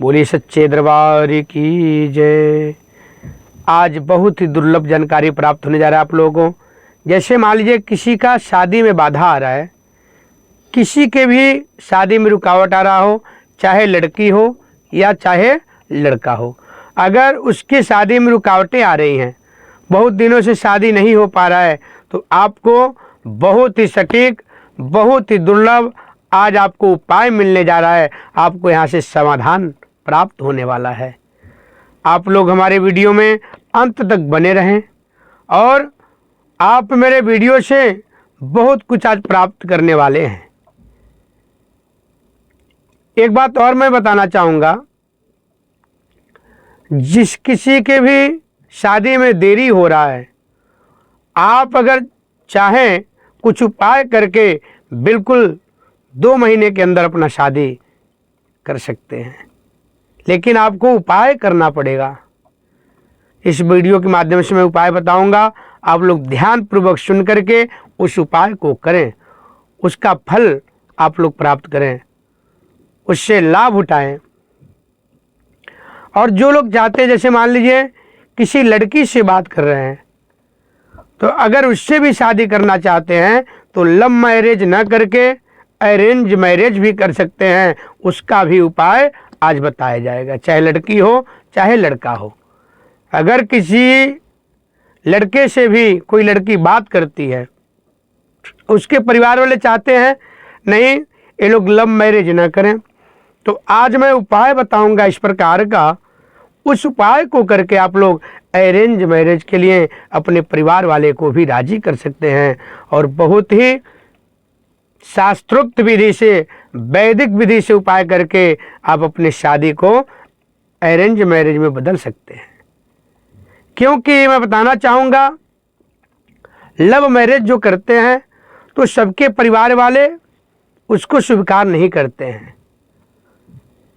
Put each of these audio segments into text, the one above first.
बोलिए सच्चे दरबार की जय। आज बहुत ही दुर्लभ जानकारी प्राप्त होने जा रहा है आप लोगों को। जैसे मान लीजिए किसी का शादी में बाधा आ रहा है, किसी के भी शादी में रुकावट आ रहा हो, चाहे लड़की हो या चाहे लड़का हो। अगर उसकी शादी में रुकावटें आ रही हैं, बहुत दिनों से शादी नहीं हो पा रहा है, तो आपको बहुत ही सटीक, बहुत ही दुर्लभ आज आपको उपाय मिलने जा रहा है। आपको यहाँ से समाधान प्राप्त होने वाला है। आप लोग हमारे वीडियो में अंत तक बने रहें और आप मेरे वीडियो से बहुत कुछ आज प्राप्त करने वाले हैं। एक बात और मैं बताना चाहूँगा, जिस किसी के भी शादी में देरी हो रहा है, आप अगर चाहें कुछ उपाय करके बिल्कुल 2 महीने के अंदर अपना शादी कर सकते हैं, लेकिन आपको उपाय करना पड़ेगा। इस वीडियो के माध्यम से मैं उपाय बताऊंगा, आप लोग ध्यानपूर्वक सुन करके उस उपाय को करें, उसका फल आप लोग प्राप्त करें, उससे लाभ उठाएं। और जो लोग चाहते हैं, जैसे मान लीजिए किसी लड़की से बात कर रहे हैं, तो अगर उससे भी शादी करना चाहते हैं तो लव मैरिज न करके अरेंज मैरिज भी कर सकते हैं। उसका भी उपाय आज बताया जाएगा, चाहे लड़की हो चाहे लड़का हो। अगर किसी लड़के से भी कोई लड़की बात करती है, उसके परिवार वाले चाहते हैं नहीं ये लोग लव मैरिज ना करें, तो आज मैं उपाय बताऊंगा इस प्रकार का। उस उपाय को करके आप लोग अरेंज मैरिज के लिए अपने परिवार वाले को भी राजी कर सकते हैं और बहुत ही शास्त्रोक्त विधि से, वैदिक विधि से उपाय करके आप अपनी शादी को अरेंज मैरिज में बदल सकते हैं। क्योंकि मैं बताना चाहूँगा, लव मैरिज जो करते हैं तो सबके परिवार वाले उसको स्वीकार नहीं करते हैं,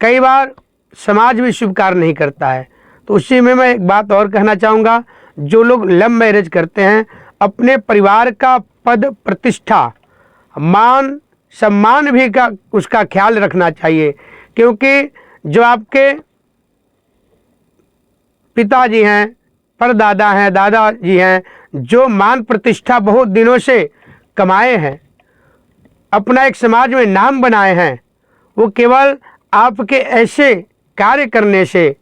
कई बार समाज भी स्वीकार नहीं करता है। तो उसी में मैं एक बात और कहना चाहूँगा, जो लोग लव मैरिज करते हैं अपने परिवार का पद प्रतिष्ठा, मान सम्मान भी का उसका ख्याल रखना चाहिए। क्योंकि जो आपके पिताजी हैं, परदादा हैं, दादाजी हैं, जो मान प्रतिष्ठा बहुत दिनों से कमाए हैं, अपना एक समाज में नाम बनाए हैं, वो केवल आपके ऐसे कार्य करने से,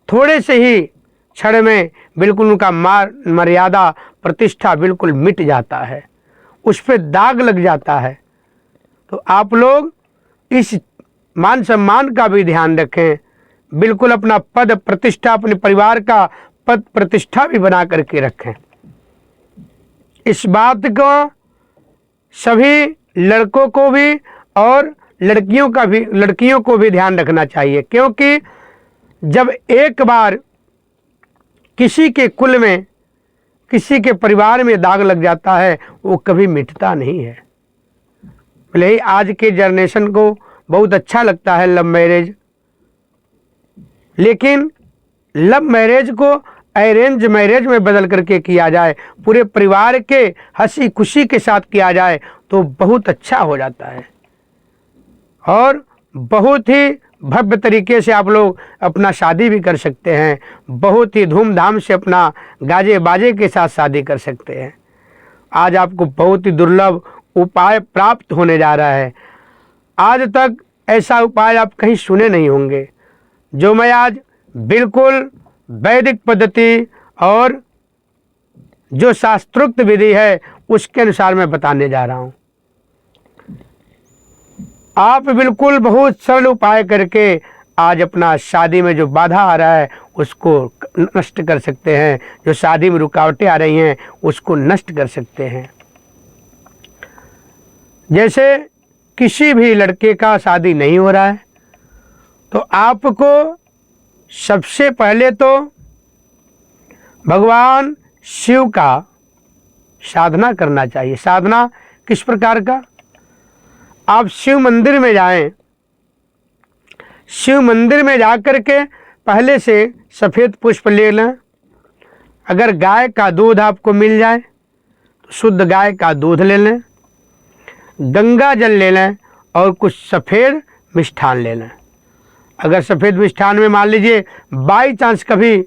थोड़े से ही क्षण में बिल्कुल उनका मर्यादा प्रतिष्ठा बिल्कुल मिट जाता है, उस पर दाग लग जाता है। तो आप लोग इस मान सम्मान का भी ध्यान रखें, बिल्कुल अपना पद प्रतिष्ठा, अपने परिवार का पद प्रतिष्ठा भी बना करके रखें। इस बात को सभी लड़कों को भी और लड़कियों को भी ध्यान रखना चाहिए। क्योंकि जब एक बार किसी के कुल में, किसी के परिवार में दाग लग जाता है, वो कभी मिटता नहीं है। भले ही आज के जनरेशन को बहुत अच्छा लगता है लव मैरिज, लेकिन लव मैरिज को अरेंज मैरिज में बदल करके किया जाए, पूरे परिवार के हंसी खुशी के साथ किया जाए तो बहुत अच्छा हो जाता है और बहुत ही भव्य तरीके से आप लोग अपना शादी भी कर सकते हैं। बहुत ही धूमधाम से अपना गाजे बाजे के साथ शादी कर सकते हैं। आज आपको बहुत ही दुर्लभ उपाय प्राप्त होने जा रहा है। आज तक ऐसा उपाय आप कहीं सुने नहीं होंगे, जो मैं आज बिल्कुल वैदिक पद्धति और जो शास्त्रोक्त विधि है उसके अनुसार मैं बताने जा रहा हूँ। आप बिल्कुल बहुत सरल उपाय करके आज अपना शादी में जो बाधा आ रहा है उसको नष्ट कर सकते हैं, जो शादी में रुकावटें आ रही हैं उसको नष्ट कर सकते हैं। जैसे किसी भी लड़के का शादी नहीं हो रहा है, तो आपको सबसे पहले तो भगवान शिव का साधना करना चाहिए। साधना किस प्रकार का? आप शिव मंदिर में जाएं, शिव मंदिर में जाकर के पहले से सफ़ेद पुष्प ले लें। अगर गाय का दूध आपको मिल जाए तो शुद्ध गाय का दूध ले लें, गंगा जल ले लें और कुछ सफ़ेद मिष्ठान ले लें। अगर सफ़ेद मिष्ठान में मान लीजिए बाई चांस कभी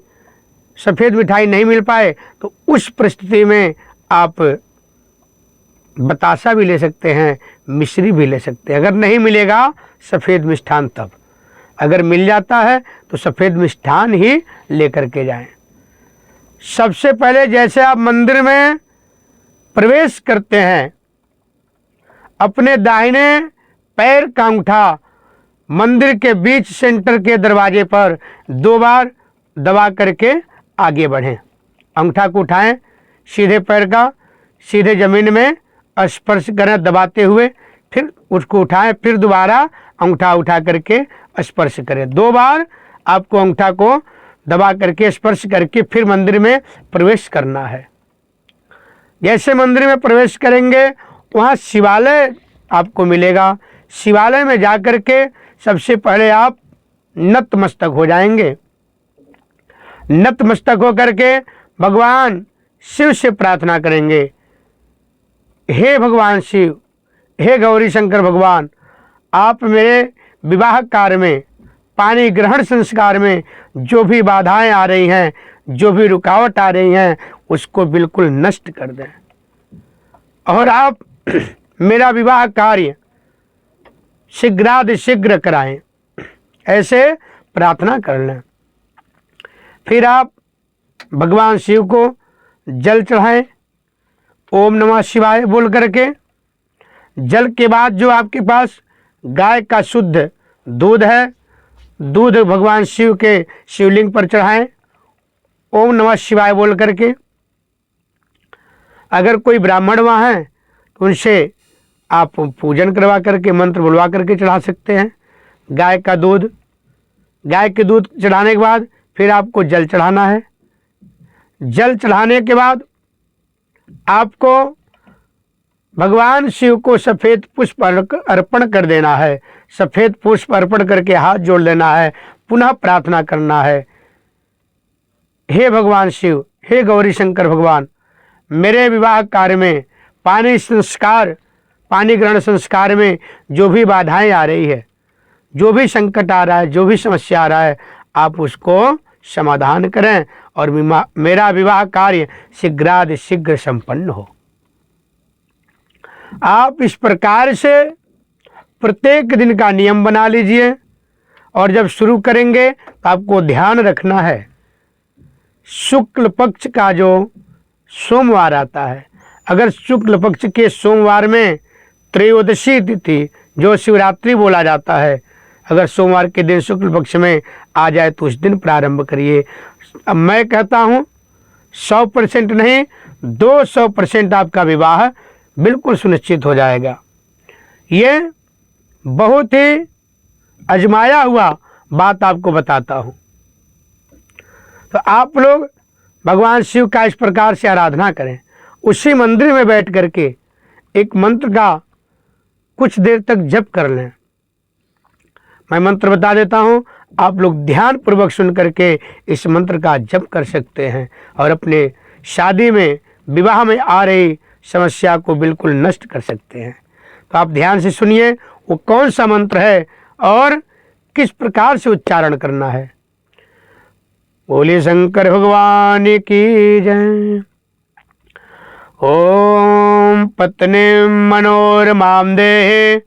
सफ़ेद मिठाई नहीं मिल पाए तो उस परिस्थिति में आप बतासा भी ले सकते हैं, मिश्री भी ले सकते हैं। अगर नहीं मिलेगा सफ़ेद मिष्ठान, तब अगर मिल जाता है तो सफ़ेद मिष्ठान ही लेकर के जाएं। सबसे पहले जैसे आप मंदिर में प्रवेश करते हैं, अपने दाहिने पैर का अंगूठा मंदिर के बीच सेंटर के दरवाजे पर 2 बार दबा करके आगे बढ़ें। अंगूठा को उठाएं, सीधे पैर का सीधे ज़मीन में स्पर्श करें दबाते हुए, फिर उसको उठाएं, फिर दोबारा अंगूठा उठा करके स्पर्श करें। 2 बार आपको अंगूठा को दबा करके स्पर्श करके फिर मंदिर में प्रवेश करना है। जैसे मंदिर में प्रवेश करेंगे वहाँ शिवालय आपको मिलेगा। शिवालय में जा कर के सबसे पहले आप नतमस्तक हो जाएंगे। नतमस्तक हो करके भगवान शिव से प्रार्थना करेंगे, हे भगवान शिव, हे गौरी शंकर भगवान, आप मेरे विवाह कार्य में, पानी ग्रहण संस्कार में जो भी बाधाएं आ रही हैं, जो भी रुकावट आ रही हैं, उसको बिल्कुल नष्ट कर दें और आप मेरा विवाह कार्य शीघ्रातिशीघ्र कराएं। ऐसे प्रार्थना कर लें। फिर आप भगवान शिव को जल चढ़ाएं, ओम नमः शिवाय बोल करके। जल के बाद जो आपके पास गाय का शुद्ध दूध है, दूध भगवान शिव के शिवलिंग पर चढ़ाएं, ओम नमः शिवाय बोल करके। अगर कोई ब्राह्मण वहाँ है तो उनसे आप पूजन करवा करके मंत्र बुलवा करके चढ़ा सकते हैं गाय का दूध। गाय के दूध चढ़ाने के बाद फिर आपको जल चढ़ाना है। जल चढ़ाने के बाद आपको भगवान शिव को सफ़ेद पुष्प अर्पण कर देना है। सफ़ेद पुष्प अर्पण करके हाथ जोड़ लेना है, पुनः प्रार्थना करना है, हे भगवान शिव, हे गौरी शंकर भगवान, मेरे विवाह कार्य में पानी ग्रहण संस्कार में जो भी बाधाएं आ रही है, जो भी संकट आ रहा है, जो भी समस्या आ रहा है, आप उसको समाधान करें और मेरा विवाह कार्य शीघ्रातिशीघ्र संपन्न हो। आप इस प्रकार से प्रत्येक दिन का नियम बना लीजिए और जब शुरू करेंगे तो आपको ध्यान रखना है, शुक्ल पक्ष का जो सोमवार आता है, अगर शुक्ल पक्ष के सोमवार में त्रयोदशी तिथि जो शिवरात्रि बोला जाता है, अगर सोमवार के दिन शुक्ल पक्ष में आ जाए तो उस दिन प्रारंभ करिए। अब मैं कहता हूँ 100% नहीं, 200% आपका विवाह बिल्कुल सुनिश्चित हो जाएगा। ये बहुत ही आजमाया हुआ बात आपको बताता हूँ। तो आप लोग भगवान शिव का इस प्रकार से आराधना करें। उसी मंदिर में बैठ करके एक मंत्र का कुछ देर तक जप कर लें। मैं मंत्र बता देता हूँ, आप लोग ध्यान पूर्वक सुन करके इस मंत्र का जप कर सकते हैं और अपने शादी में, विवाह में आ रही समस्या को बिल्कुल नष्ट कर सकते हैं। तो आप ध्यान से सुनिए वो कौन सा मंत्र है और किस प्रकार से उच्चारण करना है। बोले शंकर भगवान की जय। ओम पत्नी मनोरमां देहे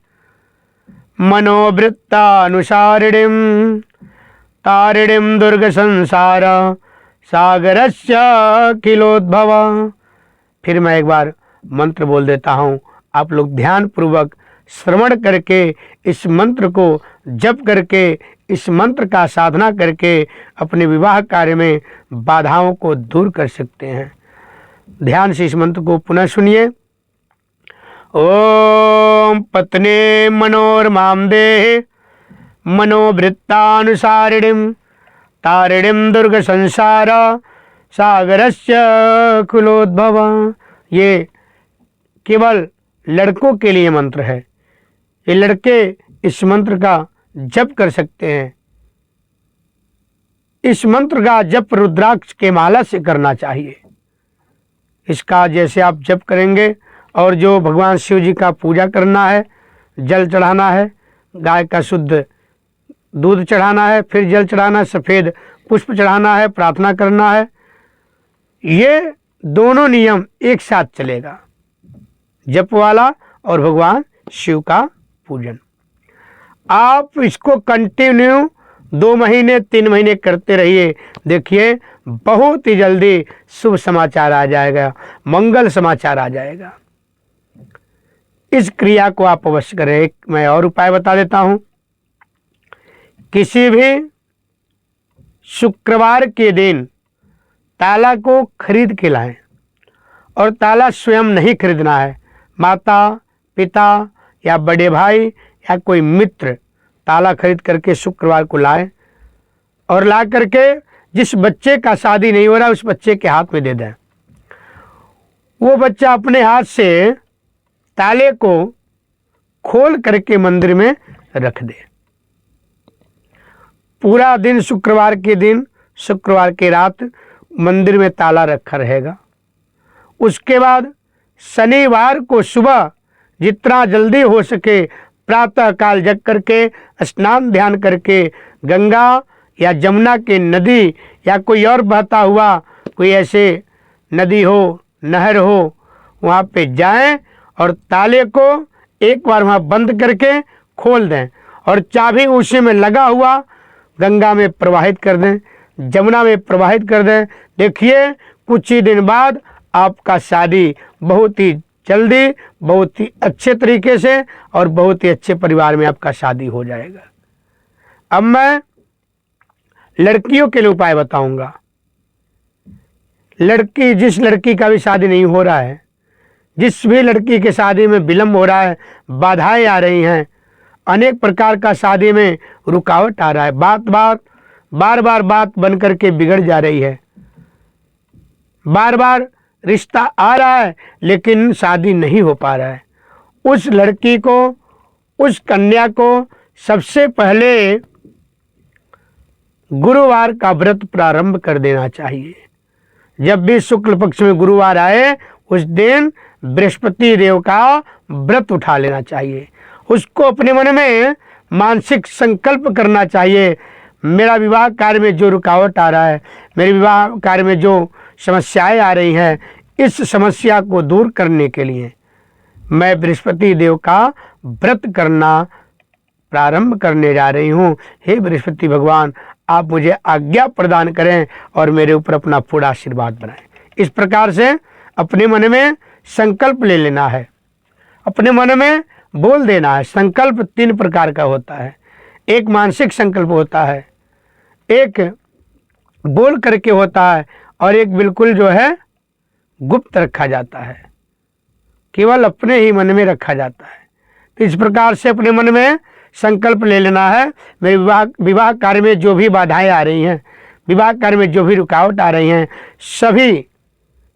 मनोवृत्तानुसारिणीं तारिणीं दुर्ग संसार सागरस्य किलोद्भव। फिर मैं एक बार मंत्र बोल देता हूँ, आप लोग ध्यान पूर्वक श्रवण करके इस मंत्र को जप करके, इस मंत्र का साधना करके अपने विवाह कार्य में बाधाओं को दूर कर सकते हैं। ध्यान से इस मंत्र को पुनः सुनिए। ओम पत्नी मनोरमां देहे मनोवृत्तानुसारिणीं तारिणीं दुर्ग संसार सागरस्य कुलोद्भव। ये केवल लड़कों के लिए मंत्र है। ये लड़के इस मंत्र का जप कर सकते हैं। इस मंत्र का जप रुद्राक्ष के माला से करना चाहिए। इसका जैसे आप जप करेंगे और जो भगवान शिव जी का पूजा करना है, जल चढ़ाना है, गाय का शुद्ध दूध चढ़ाना है, फिर जल चढ़ाना है, सफ़ेद पुष्प चढ़ाना है, प्रार्थना करना है। ये दोनों नियम एक साथ चलेगा, जप वाला और भगवान शिव का पूजन। आप इसको कंटिन्यू 2 महीने 3 महीने करते रहिए, देखिए बहुत ही जल्दी शुभ समाचार आ जाएगा, मंगल समाचार आ जाएगा। इस क्रिया को आप अवश्य करें। एक मैं और उपाय बता देता हूं। किसी भी शुक्रवार के दिन ताला को खरीद के लाएं, और ताला स्वयं नहीं खरीदना है, माता पिता या बड़े भाई या कोई मित्र ताला खरीद करके शुक्रवार को लाए, और ला करके जिस बच्चे का शादी नहीं हो रहा उस बच्चे के हाथ में दे दें। वो बच्चा अपने हाथ से ताले को खोल करके मंदिर में रख दे। पूरा दिन शुक्रवार के दिन, शुक्रवार की रात मंदिर में ताला रखा रहेगा। उसके बाद शनिवार को सुबह जितना जल्दी हो सके प्रातः काल जग करके स्नान ध्यान करके गंगा या जमुना के नदी या कोई और बहता हुआ कोई ऐसे नदी हो, नहर हो, वहाँ पे जाएं और ताले को एक बार वहाँ बंद करके खोल दें, और चाबी उसी में लगा हुआ गंगा में प्रवाहित कर दें, जमुना में प्रवाहित कर दें। देखिए कुछ ही दिन बाद आपका शादी बहुत ही जल्दी, बहुत ही अच्छे तरीके से और बहुत ही अच्छे परिवार में आपका शादी हो जाएगा। अब मैं लड़कियों के लिए उपाय बताऊंगा। जिस लड़की का भी शादी नहीं हो रहा है, जिस भी लड़की के शादी में विलम्ब हो रहा है, बाधाएं आ रही हैं, अनेक प्रकार का शादी में रुकावट आ रहा है, बार बार बात बन करके बिगड़ जा रही है, बार बार रिश्ता आ रहा है लेकिन शादी नहीं हो पा रहा है, उस लड़की को, उस कन्या को सबसे पहले गुरुवार का व्रत प्रारंभ कर देना चाहिए। जब भी शुक्ल पक्ष में गुरुवार आए उस दिन बृहस्पति देव का व्रत उठा लेना चाहिए। उसको अपने मन में मानसिक संकल्प करना चाहिए, मेरा विवाह कार्य में जो रुकावट आ रहा है, मेरे विवाह कार्य में जो समस्याएं आ रही हैं, इस समस्या को दूर करने के लिए मैं बृहस्पति देव का व्रत करना प्रारंभ करने जा रही हूँ। हे बृहस्पति भगवान, आप मुझे आज्ञा प्रदान करें और मेरे ऊपर अपना पूरा आशीर्वाद बनाएं। इस प्रकार से अपने मन में संकल्प ले लेना है, अपने मन में बोल देना है। संकल्प 3 प्रकार का होता है। एक मानसिक संकल्प होता है, एक बोल करके होता है, और एक बिल्कुल जो है गुप्त रखा जाता है, केवल अपने ही मन में रखा जाता है। तो इस प्रकार से अपने मन में संकल्प ले लेना है। मेरे विवाह कार्य में जो भी बाधाएं आ रही हैं, विवाह कार्य में जो भी रुकावट आ रही हैं, सभी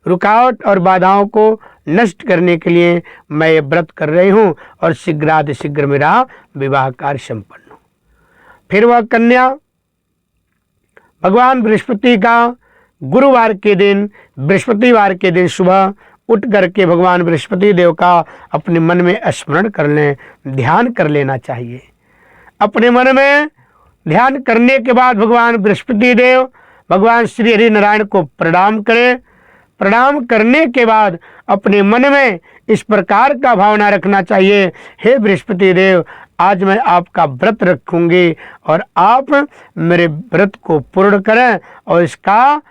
रुकावट और बाधाओं को नष्ट करने के लिए मैं ये व्रत कर रही हूँ, और शीघ्रातिशीघ्र मेरा विवाह कार्य संपन्न हो। फिर वह कन्या भगवान बृहस्पति का गुरुवार के दिन, बृहस्पतिवार के दिन सुबह उठ करके भगवान बृहस्पति देव का अपने मन में स्मरण कर लें, ध्यान कर लेना चाहिए। अपने मन में ध्यान करने के बाद भगवान बृहस्पति देव, भगवान श्री हरि नारायण को प्रणाम करें। प्रणाम करने के बाद अपने मन में इस प्रकार का भावना रखना चाहिए, हे बृहस्पति देव, आज मैं आपका व्रत रखूंगी और आप मेरे व्रत को पूर्ण करें और इसका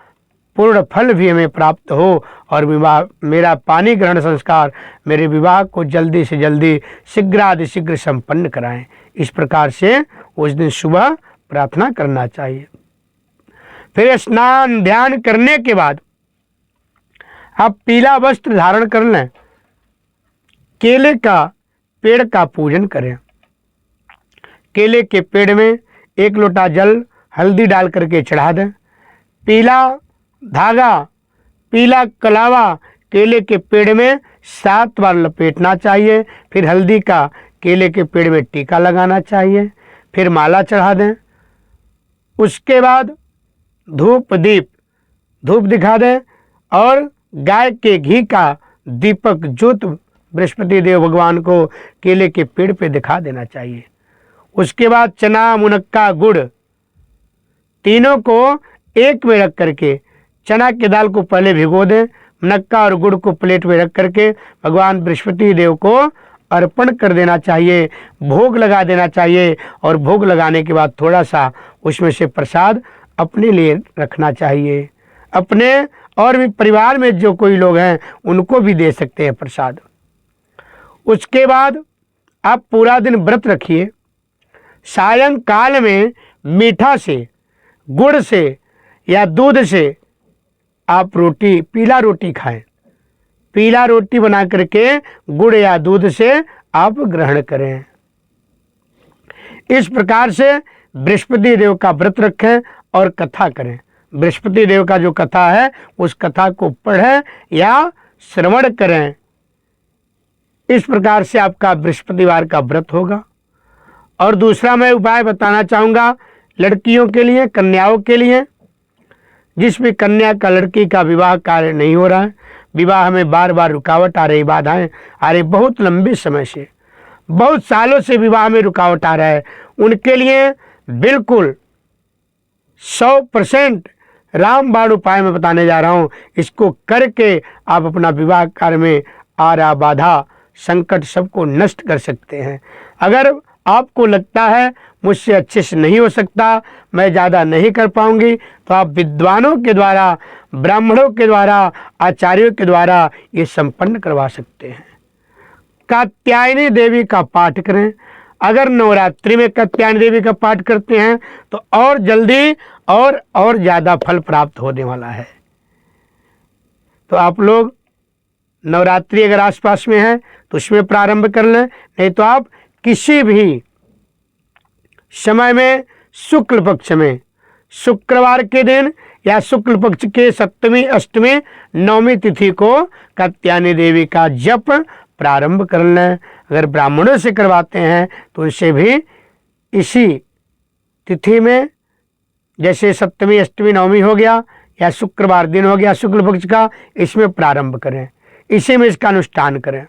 पूर्ण फल भी हमें प्राप्त हो, और विवाह, मेरा पानी ग्रहण संस्कार, मेरे विवाह को जल्दी से जल्दी शीघ्रातिशीघ्र संपन्न कराएं। इस प्रकार से उस दिन सुबह प्रार्थना करना चाहिए। फिर स्नान ध्यान करने के बाद आप पीला वस्त्र धारण कर लें, केले का पेड़ का पूजन करें। केले के पेड़ में 1 लोटा जल हल्दी डाल करके चढ़ा दें। पीला धागा, पीला कलावा केले के पेड़ में 7 बार लपेटना चाहिए। फिर हल्दी का केले के पेड़ में टीका लगाना चाहिए। फिर माला चढ़ा दें। उसके बाद धूप दिखा दें और गाय के घी का दीपक ज्योत बृहस्पति देव भगवान को केले के पेड़ पे दिखा देना चाहिए। उसके बाद चना, मुनक्का, गुड़ तीनों को एक में रख करके चना की दाल को पहले भिगो दें, मुनक्का और गुड़ को प्लेट में रख करके भगवान बृहस्पति देव को अर्पण कर देना चाहिए, भोग लगा देना चाहिए। और भोग लगाने के बाद थोड़ा सा उसमें से प्रसाद अपने लिए रखना चाहिए। अपने और भी परिवार में जो कोई लोग हैं उनको भी दे सकते हैं प्रसाद। उसके बाद आप पूरा दिन व्रत रखिए। सायंकाल में मीठा से, गुड़ से या दूध से आप रोटी, पीला रोटी खाएं। पीला रोटी बना करके गुड़ या दूध से आप ग्रहण करें। इस प्रकार से बृहस्पति देव का व्रत रखें और कथा करें। बृहस्पति देव का जो कथा है उस कथा को पढ़ें या श्रवण करें। इस प्रकार से आपका बृहस्पतिवार का व्रत होगा। और दूसरा मैं उपाय बताना चाहूँगा लड़कियों के लिए, कन्याओं के लिए। जिस भी कन्या का, लड़की का विवाह कार्य नहीं हो रहा है, विवाह में बार बार रुकावट आ रही, बाधाएं आ रही, बहुत लंबे समय से, बहुत सालों से विवाह में रुकावट आ रहा है, उनके लिए बिल्कुल 100% रामबाण उपाय मैं बताने जा रहा हूँ। इसको करके आप अपना विवाह कार्य में आ रहा बाधा, संकट सबको नष्ट कर सकते हैं। अगर आपको लगता है मुझसे अच्छे से नहीं हो सकता, मैं ज़्यादा नहीं कर पाऊंगी, तो आप विद्वानों के द्वारा, ब्राह्मणों के द्वारा, आचार्यों के द्वारा ये संपन्न करवा सकते हैं। कात्यायनी देवी का पाठ करें। अगर नवरात्रि में कात्यायनी देवी का पाठ करते हैं तो और जल्दी और ज़्यादा फल प्राप्त होने वाला है। तो आप लोग नवरात्रि अगर आसपास में है तो उसमें प्रारंभ कर लें, नहीं तो आप किसी भी समय में शुक्ल पक्ष में, शुक्रवार के दिन या शुक्ल पक्ष के सप्तमी, अष्टमी, नवमी तिथि को कात्यायनी देवी का जप प्रारंभ कर लें। अगर ब्राह्मणों से करवाते हैं तो उनसे भी इसी तिथि में, जैसे सप्तमी, अष्टमी, नवमी हो गया या शुक्रवार दिन हो गया शुक्ल पक्ष का, इसमें प्रारंभ करें, इसी में इसका अनुष्ठान करें।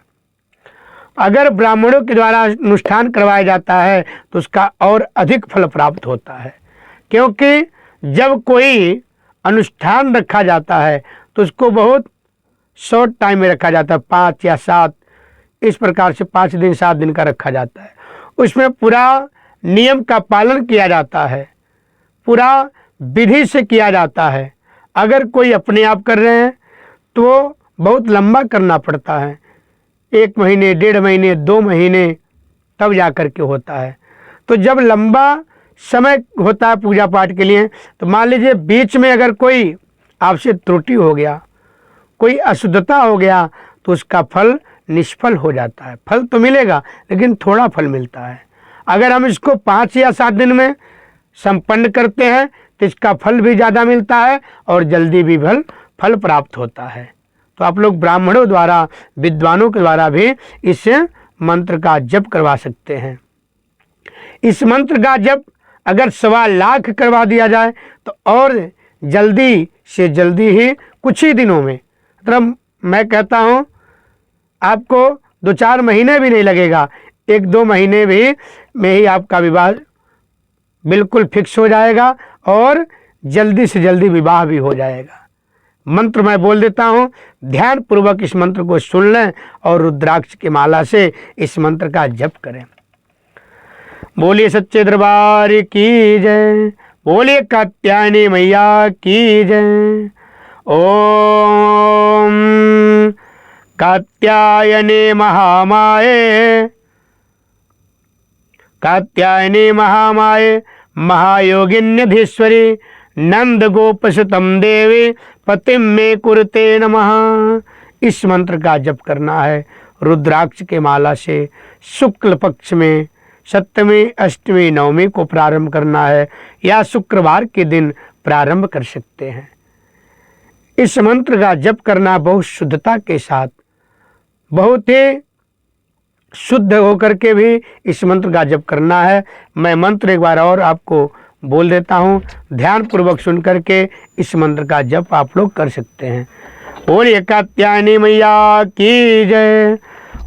अगर ब्राह्मणों के द्वारा अनुष्ठान करवाया जाता है तो उसका और अधिक फल प्राप्त होता है, क्योंकि जब कोई अनुष्ठान रखा जाता है तो उसको बहुत शॉर्ट टाइम में रखा जाता है, 5 या 7, इस प्रकार से 5 दिन 7 दिन का रखा जाता है। उसमें पूरा नियम का पालन किया जाता है, पूरा विधि से किया जाता है। अगर कोई अपने आप कर रहे हैं तो बहुत लंबा करना पड़ता है, 1 महीने, 1.5 महीने, 2 महीने, तब जा कर के होता है। तो जब लंबा समय होता है पूजा पाठ के लिए, तो मान लीजिए बीच में अगर कोई आपसे त्रुटि हो गया, कोई अशुद्धता हो गया, तो उसका फल निष्फल हो जाता है। फल तो मिलेगा लेकिन थोड़ा फल मिलता है। अगर हम इसको 5 या 7 दिन में संपन्न करते हैं तो इसका फल भी ज़्यादा मिलता है और जल्दी भी फल प्राप्त होता है। तो आप लोग ब्राह्मणों द्वारा, विद्वानों के द्वारा भी इस मंत्र का जप करवा सकते हैं। इस मंत्र का जप अगर 1.25 लाख करवा दिया जाए तो और जल्दी से जल्दी ही कुछ ही दिनों में, मतलब मैं कहता हूँ आपको 2-4 महीने भी नहीं लगेगा, 1-2 महीने भी में ही आपका विवाह बिल्कुल फिक्स हो जाएगा और जल्दी से जल्दी विवाह भी हो जाएगा। मंत्र मैं बोल देता हूँ, ध्यान पूर्वक इस मंत्र को सुन लें और रुद्राक्ष की माला से इस मंत्र का जप करें। बोलिए सच्चे दरबार की जय, बोलिए कात्यायनी मैया की जय। ओम कात्यायनी महामाये, कात्यायनी महामाये महायोगिन्यधीश्वरी नंद गोपसुतम देवी पतिम में कुरुते नमः। इस मंत्र का जप करना है रुद्राक्ष के माला से। शुक्ल पक्ष में सप्तमी, अष्टमी, नवमी को प्रारंभ करना है या शुक्रवार के दिन प्रारंभ कर सकते हैं। इस मंत्र का जप करना बहुत शुद्धता के साथ, बहुत ही शुद्ध होकर के भी इस मंत्र का जप करना है। मैं मंत्र एक बार और आपको बोल देता हूँ, ध्यान पूर्वक सुन करके इस मंत्र का जप आप लोग कर सकते हैं। बोलिए कात्यायनी मैया की जय।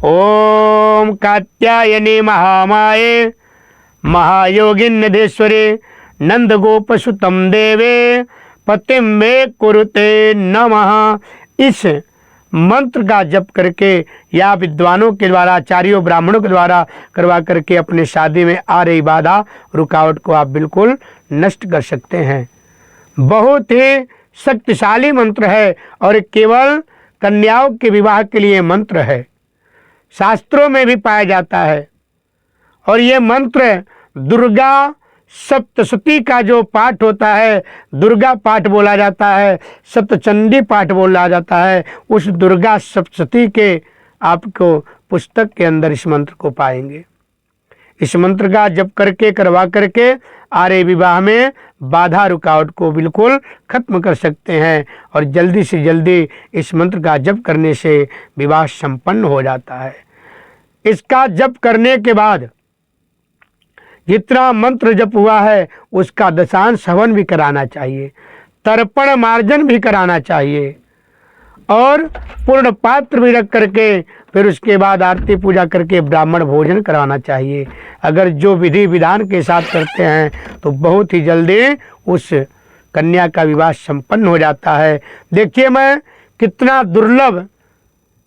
ओम कात्यायनी महामाये महायोगिन्यधेश्वरे नंद गोपसुतम देवे पतिम मे कुरुते नमः। इस मंत्र का जप करके या विद्वानों के द्वारा, आचार्यों ब्राह्मणों के द्वारा करवा करके अपने शादी में आ रही बाधा रुकावट को आप बिल्कुल नष्ट कर सकते हैं। बहुत ही शक्तिशाली मंत्र है और केवल कन्याओं के विवाह के लिए मंत्र है, शास्त्रों में भी पाया जाता है। और ये मंत्र दुर्गा सप्तशती का जो पाठ होता है, दुर्गा पाठ बोला जाता है, सप्तचंडी पाठ बोला जाता है, उस दुर्गा सप्तशती के आपको पुस्तक के अंदर इस मंत्र को पाएंगे। इस मंत्र का जप करके करवा करके आर्य विवाह में बाधा रुकावट को बिल्कुल खत्म कर सकते हैं और जल्दी से जल्दी इस मंत्र का जप करने से विवाह संपन्न हो जाता है। इसका जप करने के बाद जितना मंत्र जप हुआ है उसका दशांश हवन भी कराना चाहिए, तर्पण मार्जन भी कराना चाहिए और पूर्ण पात्र भी रख करके फिर उसके बाद आरती पूजा करके ब्राह्मण भोजन कराना चाहिए। अगर जो विधि विधान के साथ करते हैं तो बहुत ही जल्दी उस कन्या का विवाह संपन्न हो जाता है। देखिए मैं कितना दुर्लभ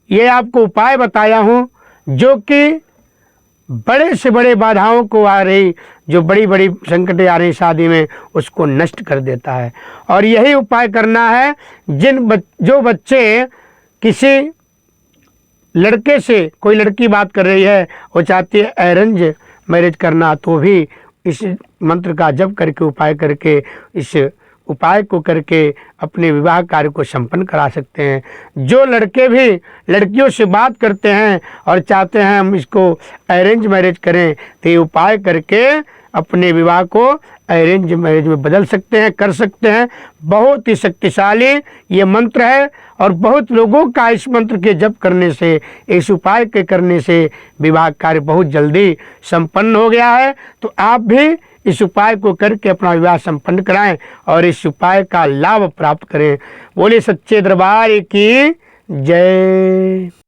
ये आपको उपाय बताया हूँ जो कि बड़े से बड़े बाधाओं को आ रही, जो बड़ी बड़ी संकटें आ रही शादी में, उसको नष्ट कर देता है। और यही उपाय करना है जो बच्चे किसी लड़के से, कोई लड़की बात कर रही है, वो चाहती है अरेंज मैरिज करना, तो भी इस मंत्र का जप करके उपाय करके इस उपाय को करके अपने विवाह कार्य को संपन्न करा सकते हैं। जो लड़के भी लड़कियों से बात करते हैं और चाहते हैं हम इसको अरेंज मैरिज करें, तो ये उपाय करके अपने विवाह को अरेंज मैरिज में बदल सकते हैं, कर सकते हैं। बहुत ही शक्तिशाली ये मंत्र है और बहुत लोगों का इस मंत्र के जप करने से, इस उपाय के करने से विवाह कार्य बहुत जल्दी संपन्न हो गया है। तो आप भी इस उपाय को करके अपना विवाह संपन्न कराएं और इस उपाय का लाभ प्राप्त करें। बोले सच्चे दरबार की जय।